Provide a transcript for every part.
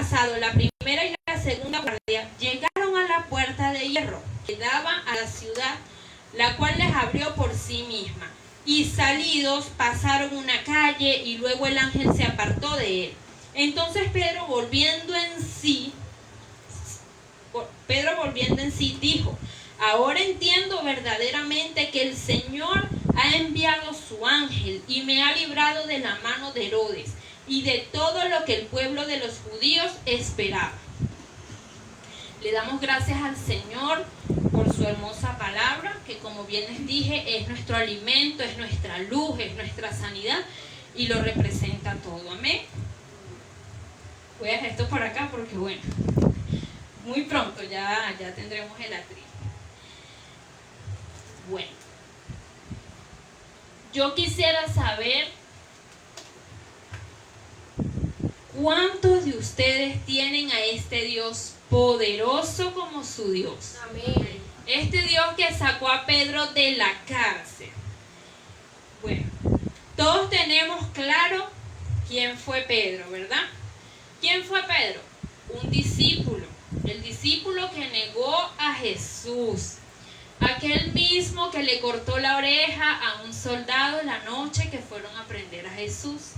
pasado la primera y la segunda guardia, llegaron a la puerta de hierro que daba a la ciudad, la cual les abrió por sí misma. Y salidos pasaron una calle y luego el ángel se apartó de él. Entonces Pedro volviendo en sí, dijo: ahora entiendo verdaderamente que el Señor ha enviado su ángel y me ha librado de la mano de Herodes y de todo lo que el pueblo de los judíos esperaba. Le damos gracias al Señor por su hermosa palabra, que como bien les dije, es nuestro alimento, es nuestra luz, es nuestra sanidad y lo representa todo. Amén. Voy a dejar esto por acá porque bueno, muy pronto ya tendremos el atril. Bueno, yo quisiera saber cuántos de ustedes tienen a este Dios poderoso como su Dios. Amén. Este Dios que sacó a Pedro de la cárcel. Bueno, todos tenemos claro quién fue Pedro, ¿verdad? ¿Quién fue Pedro? Un discípulo. El discípulo que negó a Jesús. Aquel mismo que le cortó la oreja a un soldado la noche que fueron a prender a Jesús.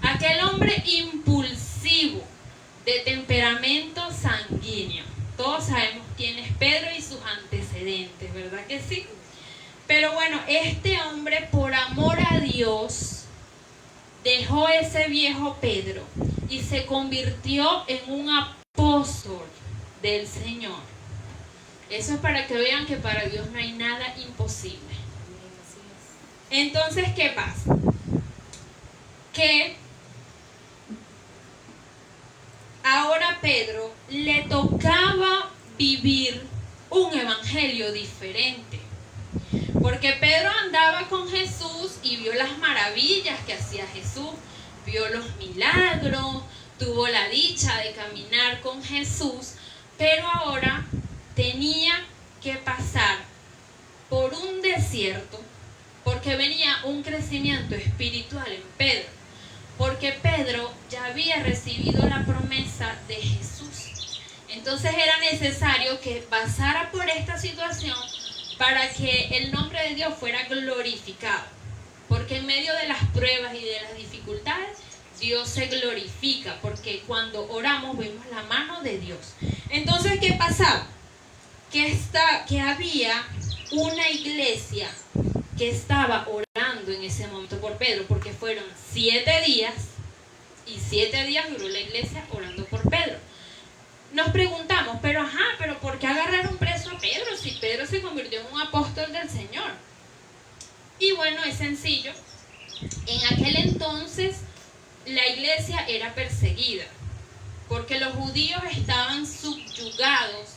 Aquel hombre impulsivo, de temperamento sanguíneo. Todos sabemos quién es Pedro y sus antecedentes, ¿verdad que sí? Pero bueno, este hombre, por amor a Dios, dejó ese viejo Pedro y se convirtió en un apóstol del Señor. Eso es para que vean que para Dios no hay nada imposible. Entonces, ¿qué pasa? Que ahora a Pedro le tocaba vivir un evangelio diferente. Porque Pedro andaba con Jesús y vio las maravillas que hacía Jesús, vio los milagros, tuvo la dicha de caminar con Jesús, pero ahora tenía que pasar por un desierto porque venía un crecimiento espiritual en Pedro, porque Pedro ya había recibido la promesa de Jesús. Entonces era necesario que pasara por esta situación para que el nombre de Dios fuera glorificado, porque en medio de las pruebas y de las dificultades Dios se glorifica, porque cuando oramos vemos la mano de Dios. Entonces, ¿qué pasaba? Que había una iglesia que estaba orando en ese momento por Pedro, porque fueron 7 días y 7 días duró la iglesia orando por Pedro. Nos preguntamos, pero ¿por qué agarraron preso a Pedro si Pedro se convirtió en un apóstol del Señor? Y bueno, es sencillo. En aquel entonces la iglesia era perseguida porque los judíos estaban subyugados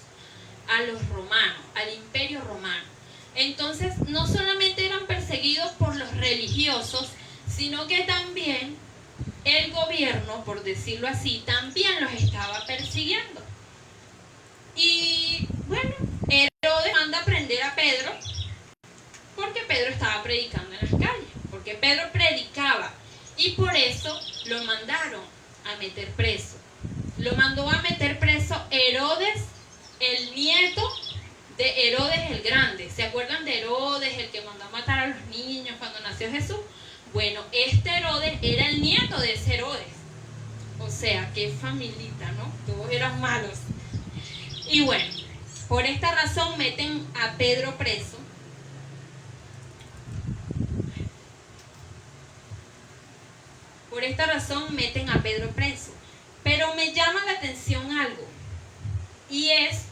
a los romanos, al imperio romano. Entonces no solamente eran perseguidos por los religiosos, sino que también el gobierno, por decirlo así, también los estaba persiguiendo. Y bueno, Herodes manda a prender a Pedro porque Pedro estaba predicando en las calles, porque Pedro predicaba, y por eso lo mandaron a meter preso. Lo mandó a meter preso Herodes, el nieto de Herodes el Grande. ¿Se acuerdan de Herodes, el que mandó a matar a los niños cuando nació Jesús? Bueno, este Herodes era el nieto de ese Herodes. O sea, qué familita, ¿no? Todos eran malos. Y bueno, por esta razón meten a Pedro preso. Por esta razón meten a Pedro preso. Pero me llama la atención algo. Y es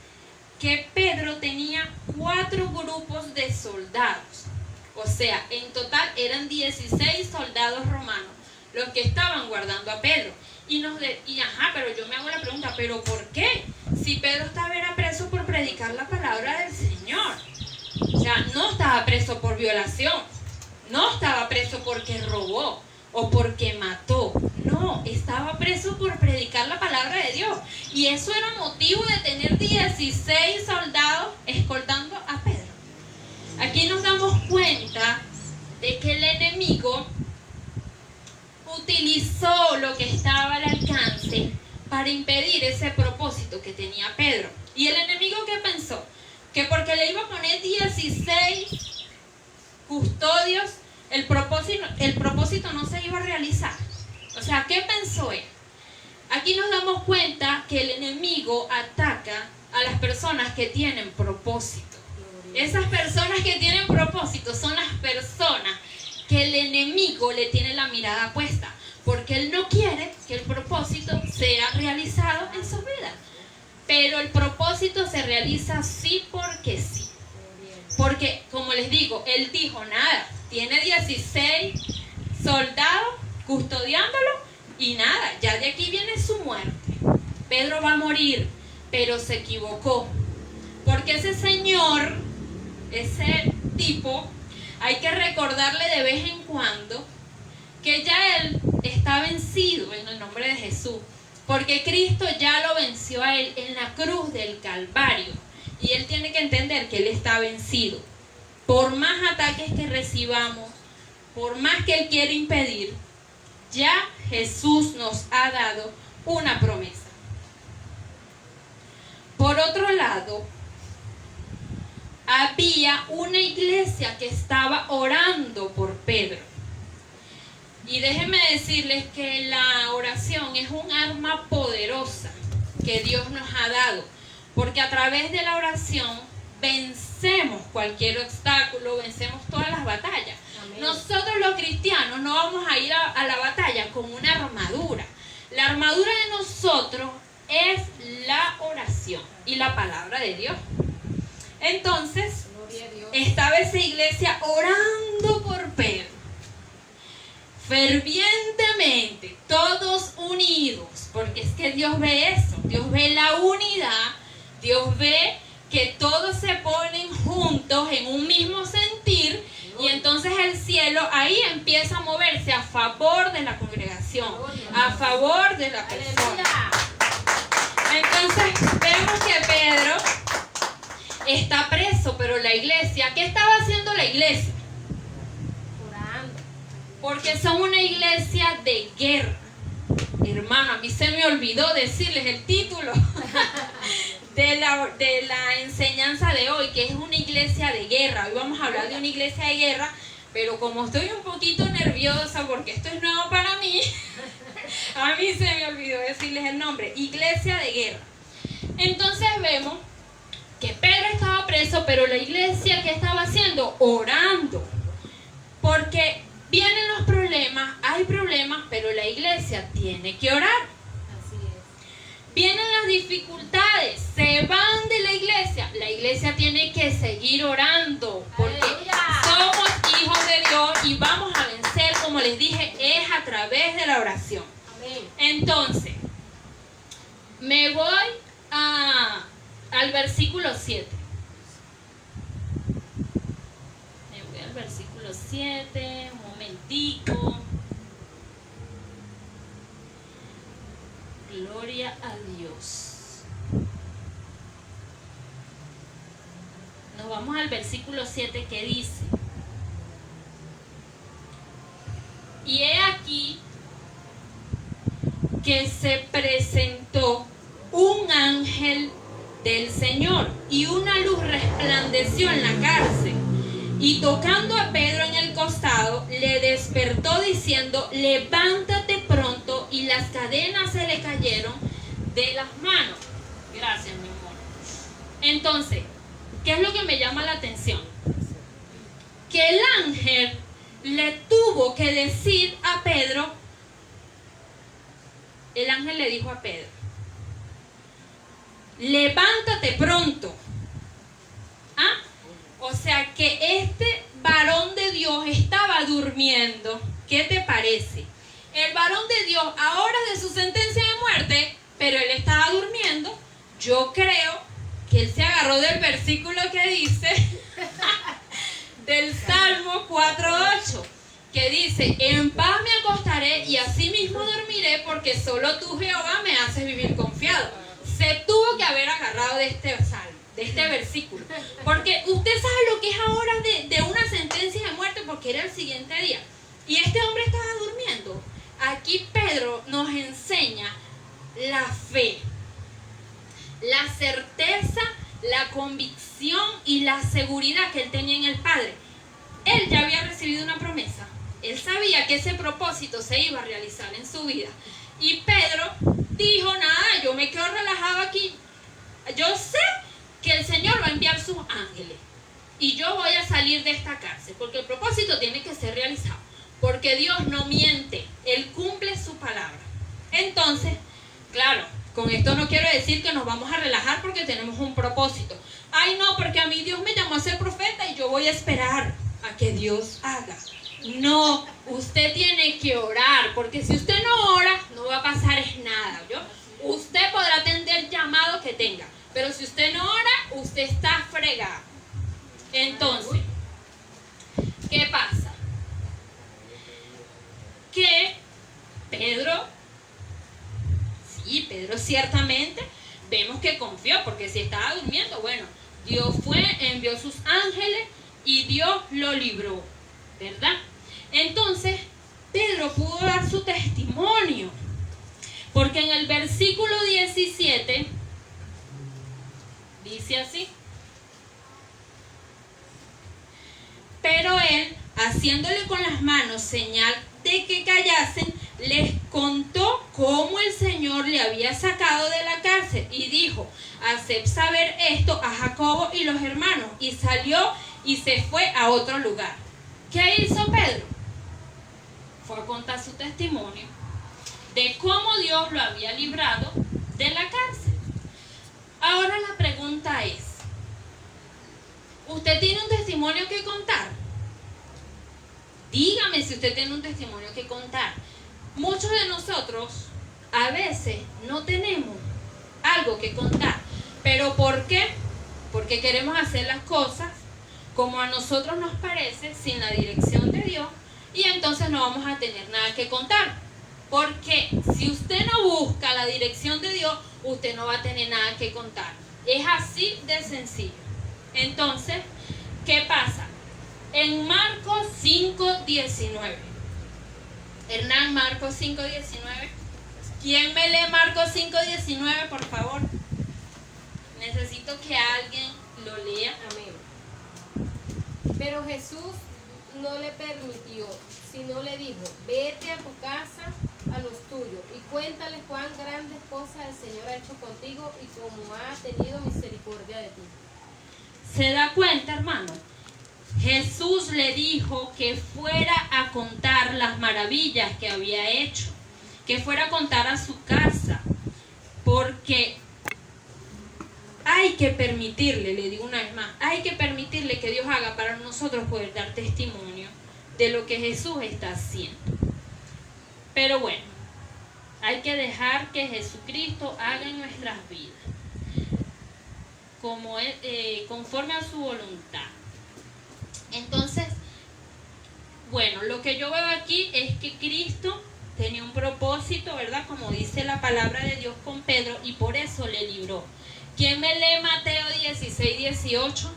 que Pedro tenía 4 grupos de soldados. O sea, en total eran 16 soldados romanos los que estaban guardando a Pedro. Pero yo me hago la pregunta, ¿pero por qué? Si Pedro era preso por predicar la palabra del Señor. O sea, no estaba preso por violación, no estaba preso porque robó o porque mató. No, estaba preso por predicar la palabra de Dios. Y eso era motivo de tener 16 soldados escoltando a Pedro. Aquí nos damos cuenta de que el enemigo utilizó lo que estaba al alcance para impedir ese propósito que tenía Pedro. ¿Y el enemigo qué pensó? Que porque le iba a poner 16 custodios, el propósito no se iba a realizar. O sea, ¿qué pensó él? Aquí nos damos cuenta que el enemigo ataca a las personas que tienen propósito. Esas personas que tienen propósito son las personas que el enemigo le tiene la mirada puesta, porque él no quiere que el propósito sea realizado en su vida. Pero el propósito se realiza sí porque sí. Porque, como les digo, él dijo, nada, tiene 16 soldados custodiándolo y nada, ya de aquí viene su muerte. Pedro va a morir, pero se equivocó. Porque ese señor, ese tipo, hay que recordarle de vez en cuando que ya él está vencido en el nombre de Jesús. Porque Cristo ya lo venció a él en la cruz del Calvario. Y él tiene que entender que él está vencido. Por más ataques que recibamos, por más que él quiere impedir, ya Jesús nos ha dado una promesa. Por otro lado, había una iglesia que estaba orando por Pedro. Y déjenme decirles que la oración es un arma poderosa que Dios nos ha dado. Porque a través de la oración vencemos cualquier obstáculo, vencemos todas las batallas. Amén. Nosotros los cristianos no vamos a ir a la batalla con una armadura. La armadura de nosotros es la oración y la palabra de Dios. Entonces, estaba esa iglesia orando por Pedro, fervientemente, todos unidos, porque es que Dios ve eso, Dios ve la unidad, Dios ve que todos se ponen juntos en un mismo sentir y entonces el cielo ahí empieza a moverse a favor de la congregación, a favor de la persona. Entonces vemos que Pedro está preso, pero la iglesia, ¿qué estaba haciendo la iglesia? Orando. Porque son una iglesia de guerra. Hermano, a mí se me olvidó decirles el título de la enseñanza de hoy, que es una iglesia de guerra. Hoy vamos a hablar de una iglesia de guerra, pero como estoy un poquito nerviosa porque esto es nuevo para mí, a mí se me olvidó decirles el nombre, iglesia de guerra. Entonces vemos que Pedro estaba preso, pero la iglesia, ¿qué estaba haciendo? Orando. Porque vienen los problemas, hay problemas, pero la iglesia tiene que orar. Así es. Vienen las dificultades, se van de la iglesia tiene que seguir orando, porque somos hijos de Dios y vamos a vencer, como les dije, es a través de la oración. Amén. Entonces, me voy al versículo 7. Me voy al versículo 7, un momentico. Gloria a Dios. Nos vamos al versículo 7 que dice: y he aquí que se presentó un ángel del Señor y una luz resplandeció en la cárcel, y tocando a Pedro en el costado le despertó diciendo: levántate pronto, y las cadenas se le cayeron de las manos. Gracias, mi amor. Entonces, ¿qué es lo que me llama la atención? Que el ángel le tuvo que decir a Pedro, el ángel le dijo a Pedro: levántate pronto. ¿Ah? O sea que este varón de Dios estaba durmiendo. ¿Qué te parece? El varón de Dios a horas de su sentencia de muerte, pero él estaba durmiendo. Yo creo que él se agarró del versículo que dice del Salmo 4:8, que dice: en paz me acostaré y asimismo dormiré, porque solo tú, Jehová, me haces vivir confiado. Se tuvo que haber agarrado de este salmo, de este versículo, porque usted sabe lo que es ahora de una sentencia de muerte, porque era el siguiente día y este hombre estaba durmiendo. Aquí Pedro nos enseña la fe, la certeza, la convicción y la seguridad que él tenía en el Padre. Él ya había recibido una promesa. Él sabía que ese propósito se iba a realizar en su vida. Y Pedro dijo, nada, yo me quedo relajado aquí. Yo sé que el Señor va a enviar sus ángeles. Y yo voy a salir de esta cárcel. Porque el propósito tiene que ser realizado. Porque Dios no miente. Él cumple su palabra. Entonces, claro, con esto no quiero decir que nos vamos a relajar porque tenemos un propósito. Ay, no, porque a mí Dios me llamó a ser profeta y yo voy a esperar a que Dios haga. No, usted tiene que orar, porque si usted no ora, no va a pasar nada, ¿yo? Usted podrá tener el llamado que tenga, pero si usted no ora, usted está fregado. Entonces, ¿qué pasa? Que Pedro ciertamente vemos que confió, porque si estaba durmiendo, bueno, Dios fue, envió sus ángeles y Dios lo libró, ¿verdad? Entonces, Pedro pudo dar su testimonio, porque en el versículo 17 dice así: pero él, haciéndole con las manos señal de que callasen, les contó cómo el Señor le había sacado de la cárcel y dijo: haced saber esto a Jacobo y los hermanos. Y salió y se fue a otro lugar. ¿Qué hizo Pedro? Fue a contar su testimonio de cómo Dios lo había librado de la cárcel. Ahora la pregunta es: ¿usted tiene un testimonio que contar? Dígame si usted tiene un testimonio que contar. Muchos de nosotros a veces no tenemos algo que contar. ¿Pero por qué? Porque queremos hacer las cosas como a nosotros nos parece, sin la dirección de Dios, y entonces no vamos a tener nada que contar. Porque si usted no busca la dirección de Dios, usted no va a tener nada que contar. Es así de sencillo. Entonces, ¿qué pasa? En Marcos 5:19. Hernán, Marcos 5:19. ¿Quién me lee Marcos 5:19, por favor? Necesito que alguien lo lea. Amén. Pero Jesús no le permitió, sino le dijo: vete a tu casa, a los tuyos, y cuéntales cuán grandes cosas el Señor ha hecho contigo y cómo ha tenido misericordia de ti. ¿Se da cuenta, hermano? Jesús le dijo que fuera a contar las maravillas que había hecho, que fuera a contar a su casa, porque hay que permitirle, le digo una vez más, hay que permitirle que Dios haga para nosotros poder dar testimonio de lo que Jesús está haciendo. Pero bueno, hay que dejar que Jesucristo haga en nuestras vidas como conforme a su voluntad. Entonces, bueno, lo que yo veo aquí es que Cristo tenía un propósito, ¿verdad? Como dice la palabra de Dios con Pedro, y por eso le libró. ¿Quién me lee Mateo 16:18?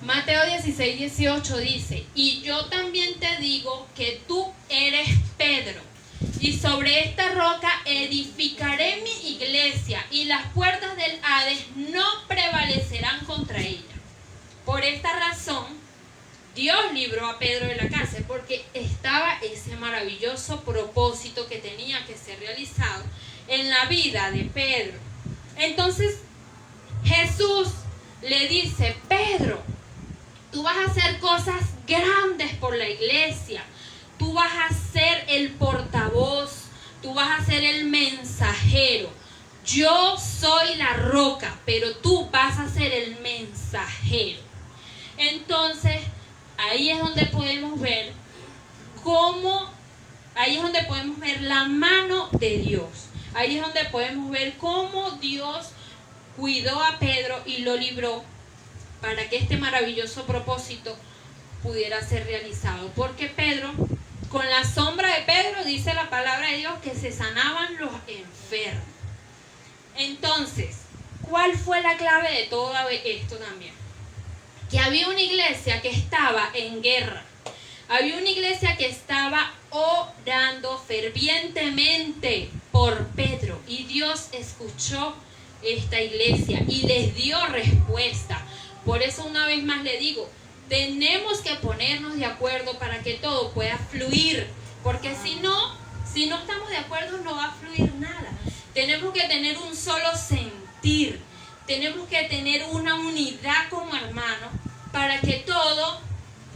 Mateo 16:18 dice: y yo también te digo que tú eres Pedro, y sobre esta roca edificaré mi iglesia, y las puertas del Hades no prevalecerán contra ella. Por esta razón, Dios libró a Pedro de la cárcel, porque estaba ese maravilloso propósito que tenía que ser realizado en la vida de Pedro. Entonces, Jesús le dice: Pedro, tú vas a hacer cosas grandes por la iglesia. Tú vas a ser el portavoz, tú vas a ser el mensajero. Yo soy la roca, pero tú vas a ser el mensajero. Entonces, ahí es donde podemos ver la mano de Dios. Ahí es donde podemos ver cómo Dios cuidó a Pedro y lo libró para que este maravilloso propósito pudiera ser realizado. Porque Pedro, con la sombra de Pedro, dice la palabra de Dios que se sanaban los enfermos. Entonces, ¿cuál fue la clave de todo esto también? Que había una iglesia que estaba en guerra. Había una iglesia que estaba orando fervientemente por Pedro. Y Dios escuchó esta iglesia y les dio respuesta. Por eso una vez más le digo, tenemos que ponernos de acuerdo para que todo pueda fluir. Porque si no estamos de acuerdo, no va a fluir nada. Tenemos que tener un solo sentir. Tenemos que tener una unidad como hermanos para que todo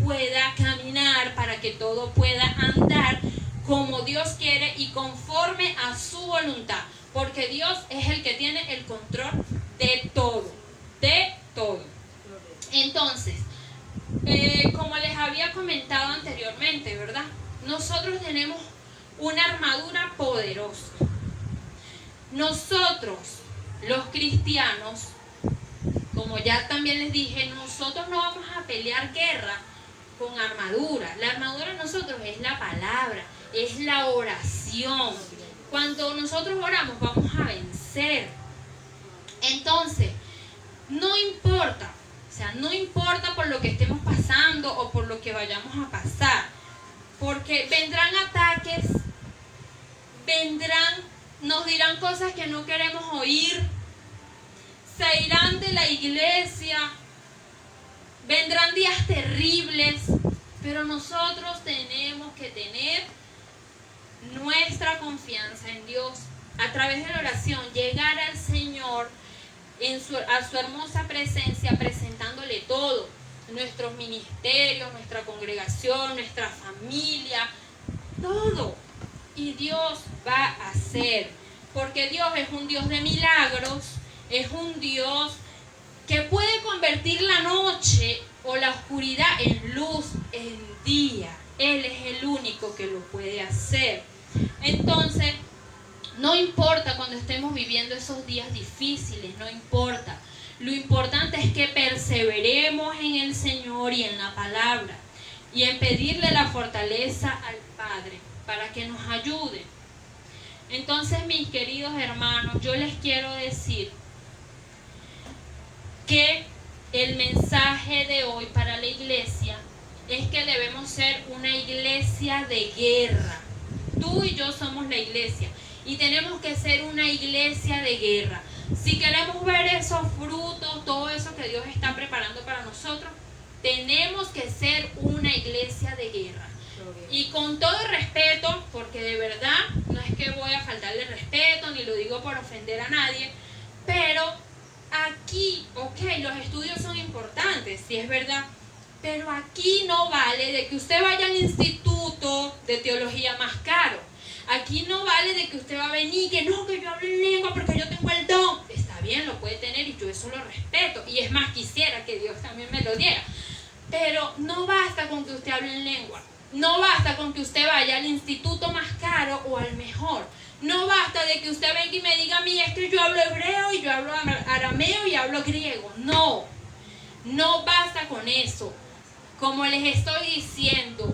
pueda caminar, para que todo pueda andar como Dios quiere y conforme a su voluntad. Porque Dios es el que tiene el control de todo. De todo. Entonces, como les había comentado anteriormente, ¿verdad? Nosotros tenemos una armadura poderosa. Nosotros, los cristianos, como ya también les dije, nosotros no vamos a pelear guerra con armadura. La armadura de nosotros es la palabra, es la oración. Cuando nosotros oramos vamos a vencer. Entonces, no importa por lo que estemos pasando o por lo que vayamos a pasar, porque vendrán ataques, nos dirán cosas que no queremos oír, se irán de la iglesia, vendrán días terribles, pero nosotros tenemos que tener nuestra confianza en Dios. A través de la oración, llegar al Señor a su hermosa presencia, presentándole todo, nuestros ministerios, nuestra congregación, nuestra familia, todo. Y Dios va a hacer, porque Dios es un Dios de milagros, es un Dios que puede convertir la noche o la oscuridad en luz, en día. Él es el único que lo puede hacer. Entonces, no importa cuando estemos viviendo esos días difíciles, no importa. Lo importante es que perseveremos en el Señor y en la palabra y en pedirle la fortaleza al Padre para que nos ayude. Entonces, mis queridos hermanos, yo les quiero decir que el mensaje de hoy para la iglesia es que debemos ser una iglesia de guerra. Tú y yo somos la iglesia y tenemos que ser una iglesia de guerra. Si queremos ver esos frutos, todo eso que Dios está preparando para nosotros, tenemos que ser una iglesia de guerra. Y con todo respeto, porque de verdad no es que voy a faltarle respeto, ni lo digo por ofender a nadie, pero aquí, los estudios son importantes, sí es verdad, pero aquí no vale de que usted vaya al instituto de teología más caro. Aquí no vale de que usted va a venir y que no, que yo hablo en lengua porque yo tengo el don. Está bien, lo puede tener y yo eso lo respeto. Y es más, quisiera que Dios también me lo diera. Pero no basta con que usted hable en lengua. No basta con que usted vaya al instituto más caro o al mejor. No basta de que usted venga y me diga a mí, es que yo hablo hebreo y yo hablo arameo y hablo griego. No, no basta con eso. Como les estoy diciendo,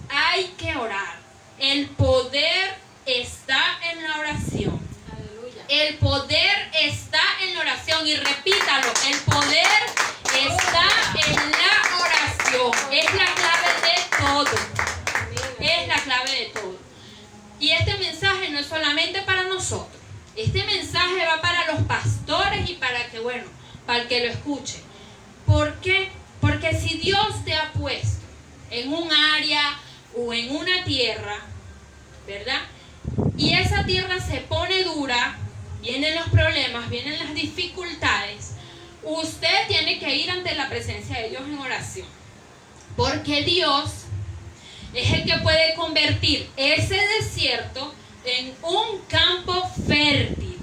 hay que orar. El poder está en la oración. Aleluya. El poder está en la oración. Y repítalo, el poder está en la oración. Es la clave de todo. Es la clave de todo. Y este mensaje no es solamente para nosotros. Este mensaje va para los pastores y para el que lo escuche. ¿Por qué? Porque si Dios te ha puesto en un área o en una tierra, ¿verdad? Y esa tierra se pone dura, vienen los problemas, vienen las dificultades, usted tiene que ir ante la presencia de Dios en oración. Porque Dios es el que puede convertir ese desierto en un campo fértil.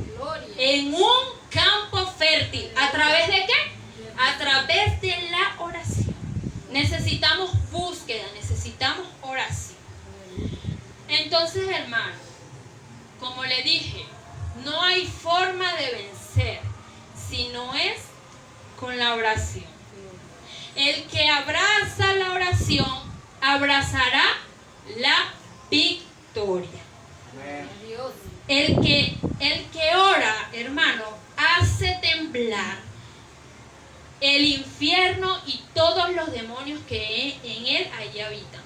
En un campo fértil. ¿A través de qué? A través de la oración. Necesitamos búsqueda, necesitamos oración. Entonces, hermano, como le dije, no hay forma de vencer si no es con la oración. El que abraza la oración abrazará la victoria. El que ora, hermano, hace temblar el infierno y todos los demonios que en él allí habitan.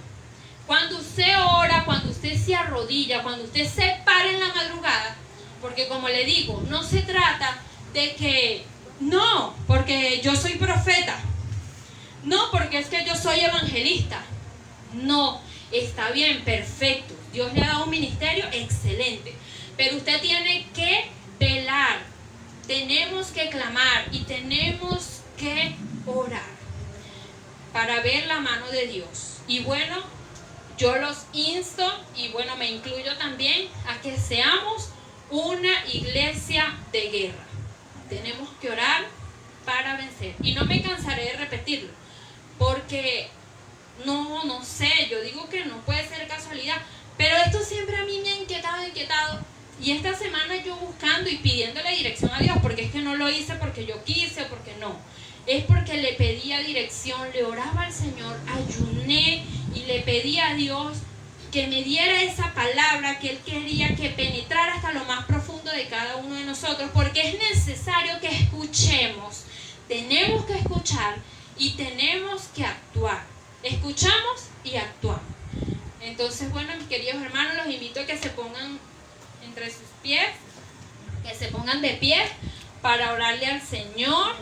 Cuando usted ora, cuando usted se arrodilla, cuando usted se para en la madrugada, porque como le digo, no se trata de que, no, porque yo soy profeta, no, porque es que yo soy evangelista, no, está bien, perfecto, Dios le ha dado un ministerio excelente, pero usted tiene que velar, tenemos que clamar y tenemos que orar para ver la mano de Dios. Y bueno, yo los insto, y bueno, me incluyo también, a que seamos una iglesia de guerra. Tenemos que orar para vencer. Y no me cansaré de repetirlo, porque no sé, yo digo que no puede ser casualidad, pero esto siempre a mí me ha inquietado. Y esta semana yo buscando y pidiéndole dirección a Dios, porque es que no lo hice porque yo quise o porque no. Es porque le pedía dirección, le oraba al Señor, ayuné y le pedía a Dios que me diera esa palabra que Él quería que penetrara hasta lo más profundo de cada uno de nosotros, porque es necesario que escuchemos, tenemos que escuchar y tenemos que actuar. Escuchamos y actuamos. Entonces, bueno, mis queridos hermanos, los invito a que se pongan entre sus pies, que se pongan de pie para orarle al Señor.